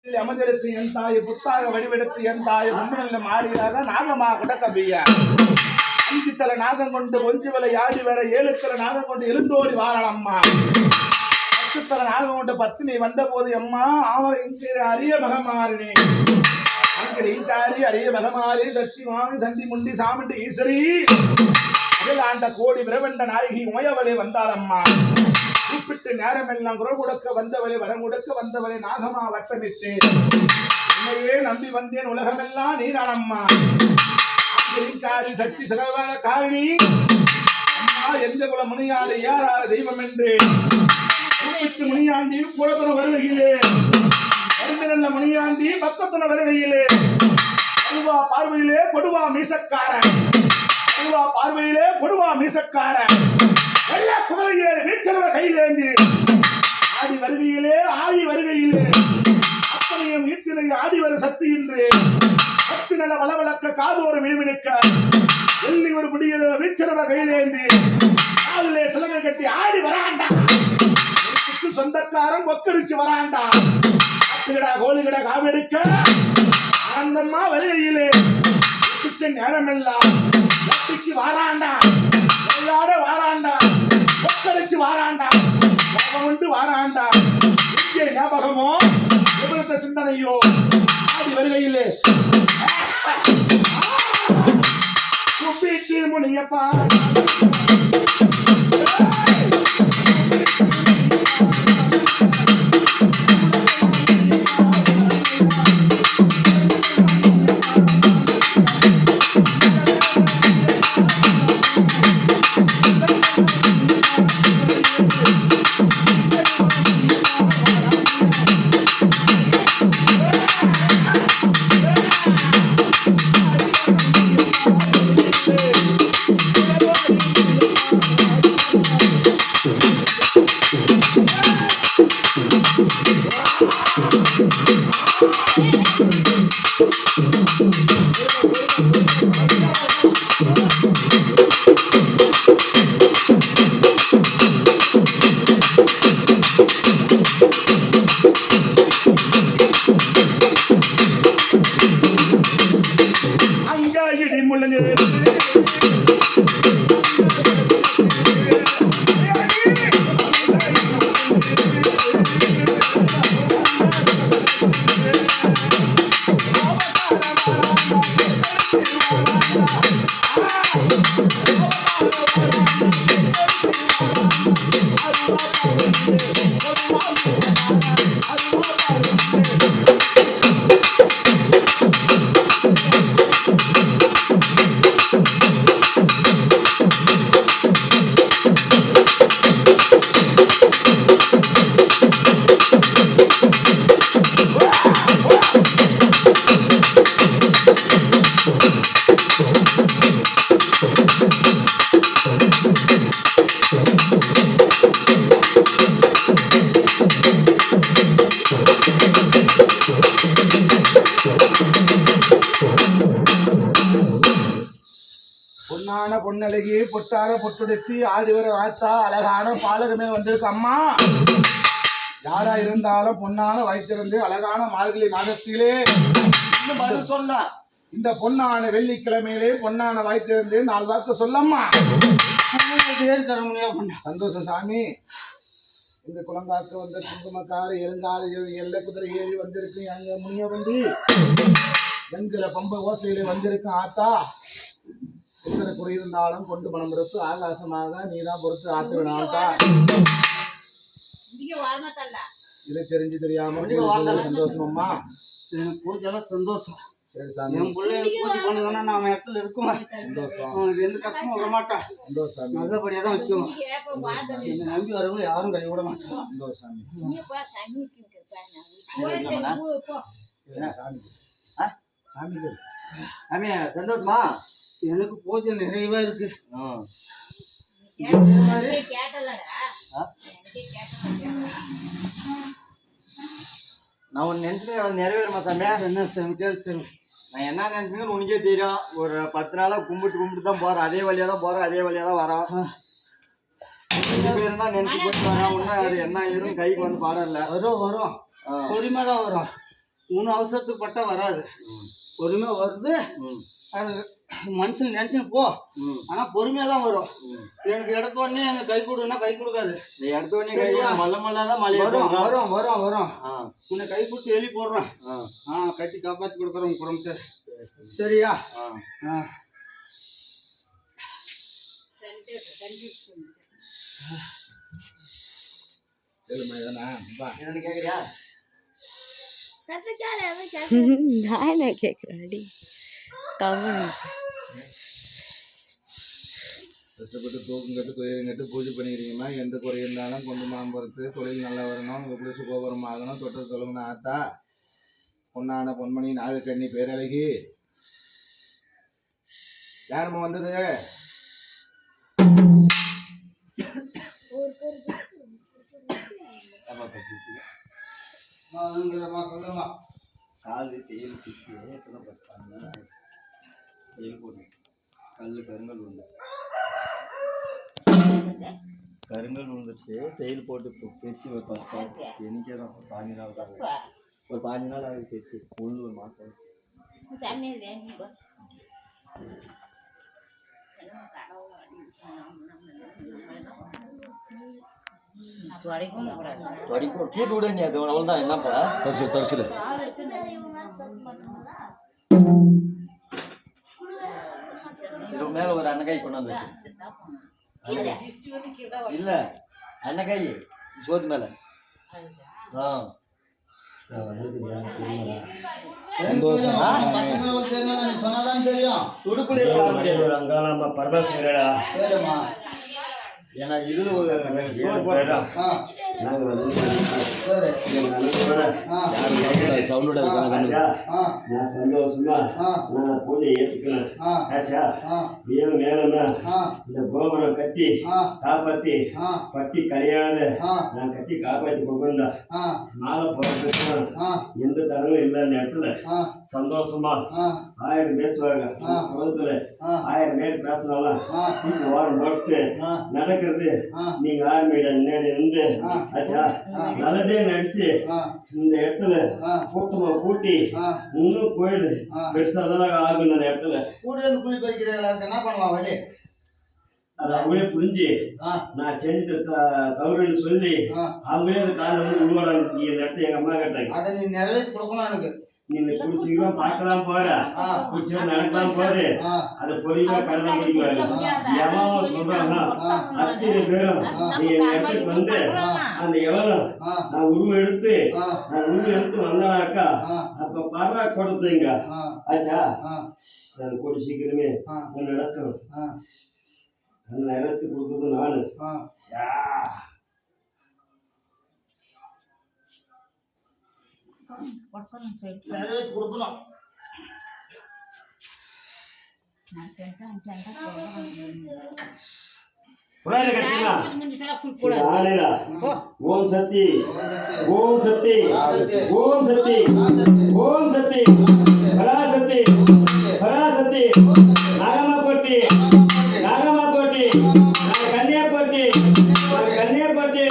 அமர்ந்தெடுத்து என் தாய் புத்தாக வடிவெடுத்து என் தாய் முன்னல்ல மாறியாக நாகமா கிடக்கபிய அஞ்சு தலை நாகம் கொண்டு கொஞ்சு விலை ஆடி வர 7 தலை நாகம் கொண்டு எழுந்தோடி வாராளம்மா 10 தலை நாகம் கொண்டு பத்தினி வந்த போது அம்மா ஆவரை இங்கே அரிய மகமாறினி அங்கே ஈட்டாரி அரிய மகமாரி சக்தி மாமி சண்டி முண்டி சாமண்டி ஈஸ்வரி அதில் ஆண்ட கோடி பிரபண்ட நாயகி உமையவளே வந்தாளம்மா கூப்பிட்டு நேரமெல்லாம் குரல் கொடுக்க வந்தவளை வரம் கொடுக்க வந்தவளை நாகமா வட்டமிட்டு உண்மையே நம்பி வந்தேன் உலகமெல்லாம் நீரானம்மா காரி சக்தி சகவான காரணி அம்மா எந்த குல முனியாடு யாரால தெய்வம் என்று கூப்பிட்டு முனியாண்டி குலத்துன வருகையிலே வருந்த நல்ல முனியாண்டி பக்கத்துன வருகையிலே அருவா பார்வையிலே கொடுவா மீசக்காரன் அருவா பார்வையிலே கொடுவா மீசக்காரன் வெள்ள குதிரையேறி நீச்சலவ கையிலேந்தி ஆடி வருகையிலே ஆடி வருகையிலே அத்தனையும் ஈத்தினை ஆடி வர சக்தி என்று சக்தி நல்ல வளவளக்க காதோறு விழிவிடுக்க வெள்ளி ஒரு முடிய வீச்சலவ கையிலேந்தி காலிலே சிலகை கட்டி ஆடி வராண்டா சொந்தக்காரன் கொக்கரிச்சு வராண்டா அத்துகடா கோழிகடா காவெடுக்க ஆனந்தம்மா வருகையிலே நேரமெல்லாம் வெட்டிக்கு வாராண்டா விளையாட வாராண்டா கொக்கரிச்சு வாராண்டா வந்து வாராண்டா இங்கே ஞாபகமோ விபரத்த சிந்தனையோ ஆடி வருகையிலே குப்பிட்டு முனியப்பா பொன்னான பொன்னழகி பொட்டார பொட்டுடுத்தி ஆடி வர ஆத்தா அழகான பாலகமே வந்திருக்கு அம்மா யாரா இருந்தாலும் பொன்னான வைத்திருந்து அழகான மார்கழி மாதத்திலே சொன்ன இந்த பொன்னான வெள்ளிக்கிழமையிலே பொன்னான வைத்திருந்து 4 வாக்கு சொல்லம்மா சந்தோஷம் சாமி இந்த குளங்காக்கு வந்த குங்குமக்கார எருங்கால எல்லை குதிரை ஏறி வந்திருக்கு அங்க முனிய வண்டி வெண்கல பம்ப ஓசையிலே வந்திருக்கு ஆத்தா எத்தனை குறியிருந்தாலும் கொண்டு பணம் பொறுத்து ஆகாசமாக நீதான் பொறுத்து ஆத்துவினால்தா இதை தெரிஞ்சு தெரியாம சந்தோஷம் அம்மா சந்தோஷம் சரி சாமி என் பிள்ளை பூஜை பண்ணுங்கன்னா நாம இடத்துல இருக்குமா சந்தோஷம் அவனுக்கு எந்த கஷ்டமும் வர மாட்டான் சந்தோஷம் நல்லபடியா தான் வைக்கணும் என்னை நம்பி வரவங்க யாரும் கை விட மாட்டான் சந்தோஷம் சந்தோஷமா எனக்கு பூஜை நிறைவா இருக்கு நான் ஒன்று நினைச்சுட்டு நிறைவேறுமா சாமி என்ன சரி நான் என்ன நினைச்சுங்கன்னு உனக்கே தெரியும் ஒரு 10 நாளா கும்பிட்டு தான் போறேன் அதே வழியா தான் போறேன் அதே வழியா தான் வரோம் 2 பேரும் தான் நினைச்சு போட்டு வரேன் ஒன்னும் அது என்ன ஏதும் கைக்கு வந்து பாடம் இல்லை வரும் பொறுமை தான் வரும் மூணு அவசரத்துக்கு பட்டா வராது. பொறுமையா வருது. அது மனுஷன் நினைச்சுன்னு போ. ஆனா பொறுமையா தான் வரும். எனக்கு எடுத்த உடனே எனக்கு கை கொடுன்னா கை கொடுக்காது. எடுத்த உடனே மல்ல மல்லாதான் மழை வரும் வரும் வரும் வரும். உன்னை கை கொடுத்து எழுதி போடுறேன். கட்டி காப்பாற்றி கொடுக்குறேன் உங்க குடும்பத்தை. சரியா? என்னன்னு கேக்குறியா? நான் என்ன கேட்குறேன்டி கவனம். கஷ்டப்பட்டு தூக்கம் கட்டு துயரம் கட்டு பூஜை பண்ணிக்கிறீங்கம்மா. எந்த குறை இருந்தாலும் கொண்டு மாம்பரத்து தொழில் நல்லா வரணும். உங்கள் புதுசு கோபுரம் ஆகணும். தொட்டு சொல்லுங்கண்ணா ஆத்தா. பொன்னான பொன்மணி நாகக்கண்ணி பேரழகி. யாரும்மா வந்தது? சொல்லுமா. காலு தேயில் சிக்கி தேயில் போட்டு கருங்கல் விழுந்துச்சு. தேயில் போட்டு பிரிச்சு வைப்பேன். எனக்கே தான் 5 நாள் தான். ஒரு 5 நாள் ஆகுது பிரிச்சு. உள்ள ஒரு மாதம். கீட்டு விட நீ அது அவ்வளோதான். என்னப்பா தரிசிடு இது மேல ஒரு அன்னக்காய் கொண்டு வந்து இல்ல அன்னக்காய் சோத்து மேல. சொன்னாதான் தெரியும். துடுப்புல பரமேஸ்வரடா. ஏன்னா இது சந்தோஷமா பூஜை ஏற்றுக்கணும். இந்த கோபுரம் கட்டி காப்பாத்தி பட்டி கரையாத நான் கட்டி காப்பாத்தி கொடுக்கணும். மாலை போறதுக்கு எந்த தடவும் இல்லை. அந்த இடத்துல சந்தோஷமா 1000 பேசுவாங்க. குளத்துல 1000 பேர் பேசினாலும் ஓரம் போட்டு நடக்கிறது. நீங்க ஆர்மியில இருந்து ஆச்சா நல்லதே நடிச்சு இந்த இடத்துல கூட்டமா கூட்டி இன்னும் கோயில் பெருசாதான் ஆகும். அந்த இடத்துல கூட குழி பறிக்கிறீங்களா? என்ன பண்ணலாம் வழி? அது அவங்களே புரிஞ்சு நான் செஞ்சு தவறுன்னு சொல்லி அவங்களே அந்த காலில் வந்து உருவாடாங்க. இந்த இடத்துல எங்க அம்மா கேட்டாங்க. அதை நீ நிறைவேற்றி கொடுக்கணும். எனக்கு நீ குடிச்சிக்கலாம் பார்க்கலாம் போற குடிச்சு நடக்கலாம் போது அதை பொறியா கடலாம் முடிவாரு. எவன் சொல்றாங்க அத்தனை பேரும் நீ என் இடத்துக்கு வந்து அந்த எவனும் நான் உருவம் எடுத்து வந்தாக்கா அப்ப பாரா கொடுத்தீங்க ஆச்சா. அது கூடி சீக்கிரமே நடக்கும். அந்த இடத்துக்கு கொடுக்குறது நானு. ஓம் சக்தி ஓம் சக்தி ஓம் சக்தி ஓம் சக்தி பராசக்தி பராசக்தி நாகமா போட்டி நாகமா போட்டி கன்னியா போட்டி கன்னியா போட்டி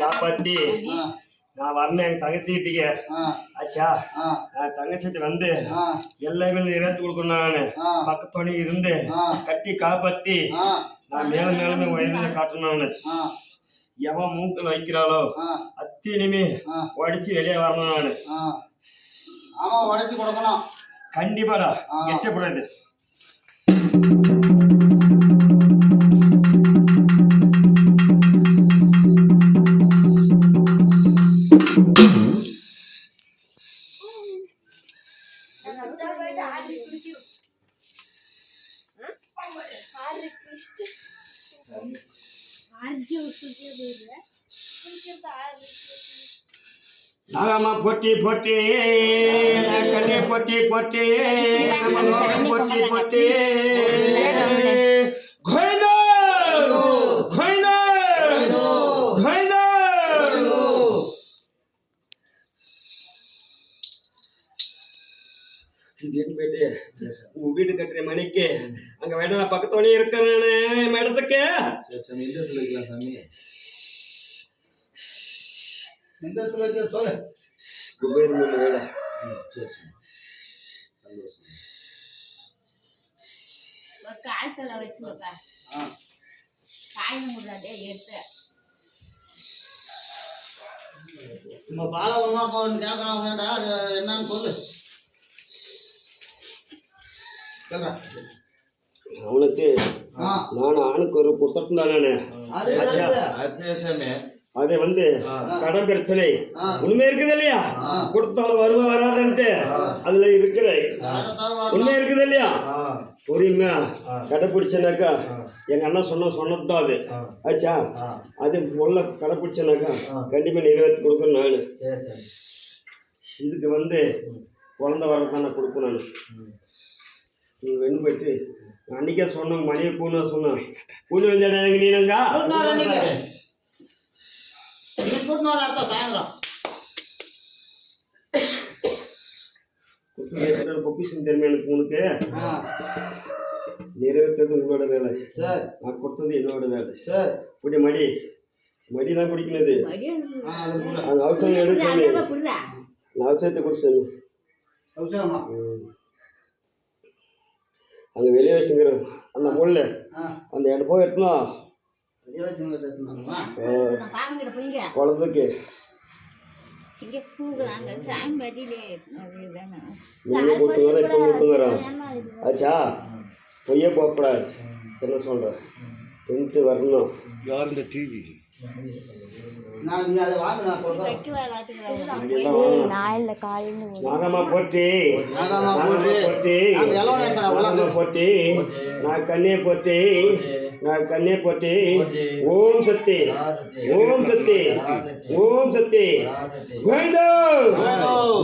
காப்பாத்தி நான் வரணும். எங்க தங்கச்சிட்டிங்க ஆச்சா. தங்கச்சிட்டு வந்து எல்லாமே நிறைவேற்றி கொடுக்கணும். நானு பக்கத்தோட இருந்து கட்டி காப்பாத்தி நான் மேலுமே உயர்ந்து காட்டணும். நானு எவன் மூக்கில் வைக்கிறாளோ அத்தனையுமே உடைச்சு வெளியே வரணும். நானு உடைச்சு கொடுக்கணும். கண்டிப்பாடா எட்டப்படாது. நாகம்மா பொட்டி பொட்டி கண்ணே பொட்டி பொட்டி பொட்டி பொட்டி கோயிந்தோ கோயிந்தோ கோயிந்தோ. திடீர்னு போயிட்டு உங்க வீடு கட்டுற மணிக்கு அங்க வேண்டாம் நான் பக்கத்தோடய இருக்கேன் நானு மேடத்துக்கு. எந்த இடத்துல வைக்க சொல்லு. குபேர் மூணு வேலை. காய்ச்சல வச்சு காய் முடியாதே எடுத்து நம்ம பாலை ஒன்றும் கேட்கறான் வேண்டா, அது என்னன்னு சொல்லு. அவனுக்கு நான் ஆணுக்கு ஒரு புத்தகம் தான் நானு. அது வந்து கடன் பிரச்சனை உண்மை இருக்குது இல்லையா, கொடுத்தாலும் வருவா வராதுன்ட்டு அதுல இருக்கிற உண்மை இருக்குது இல்லையா, புரியுமா? கடைப்பிடிச்சனாக்கா எங்க அண்ணன் சொன்னதுதான் அது ஆச்சா. அது உள்ள கடைப்பிடிச்சனாக்கா கண்டிப்பா நிறைவேற்றி கொடுக்கணும் நானு. இதுக்கு வந்து குழந்தை வரதான் நான் கொடுப்பேன் நானு. நீ வெண்ணு போயிட்டு அன்னைக்கே சொன்னோம் மணியை கூண சொன்னோம் கூணி வந்தாடா எனக்கு நீனங்கா பொக்கிஷன் தெரியுமா எனக்கு உனக்கு நிறைவேற்றது உங்களோட வேலை, நான் கொடுத்தது என்னோட வேலை. இப்படி மடிதான் பிடிக்கிறது அந்த அவசரம் எடுத்து அவசரத்தை கொடுத்து அங்கே வெளியே வச்சுங்கிற அந்த முள்ள அந்த இடம் போய் எடுத்தோம் குழந்தைக்கு கூட்டுங்கிறோம் இப்போ கூட்டுங்கிறோம் ஆச்சா. பொய்யே போகக்கூடாது என்ன சொல்கிறேன், டென்த்து வரணும். நாகம்மா போட்டி போட்டி நான் கண்ணியை போட்டி நான் கண்ணியை போட்டி ஓம் சக்தி ஓம் சக்தி ஓம் சக்தி கோவிந்தோ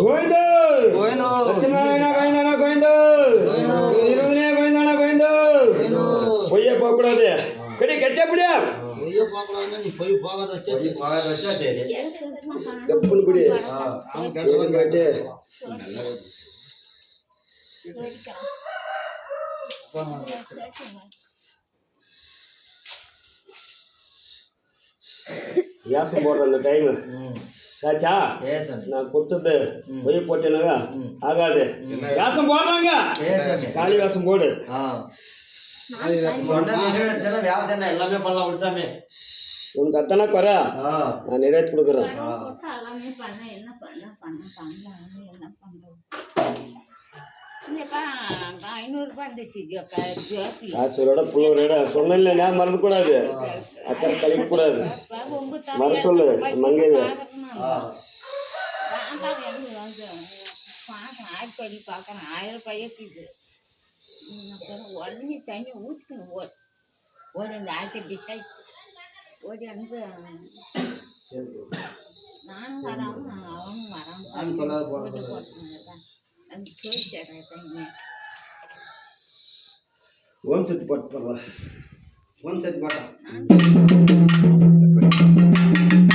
கோவிந்தோ லட்சுமணா கோவிந்தனா கோவிந்தோ இருபதனே கோவிந்தானா கோவிந்தோ. பொய்யே போகக்கூடாது கட்டி கட்டப்படியா நீ போய் போகாத வச்சா கப்புன்னு குடி கேட்டு வியாசம் போடுற அந்த டைமு சாச்சா நான் கொடுத்தது பொய் போட்டேனாங்க ஆகாது. வியாசம் போடுறாங்க காளி வியாசம் போடு. எல்லாமே பண்ணலாம் விடுசாமி. உனக்கு அத்தனை குறை நான் நிறைவேற்றி கொடுக்குறேன். காசோட புள்ளோட சொன்ன நான் மறந்துக்கூடாது, அக்கறை கழிக்கக்கூடாது. மற சொல்லு மங்கை பார்க்கறேன் 1000 பையக்குது உடனே தண்ணி ஊற்றிக்கணும் ஓடி அந்த ஆயிரத்தி டிசைட் ஓடி வந்து நானும் வராம அவனும் வராம பூஜை போட்டுருந்தான் அந்த சொல்லிட்டேன் தண்ணி ஓம் சத்து போட்டு போடலாம். ஓம் சத்து போட்டான்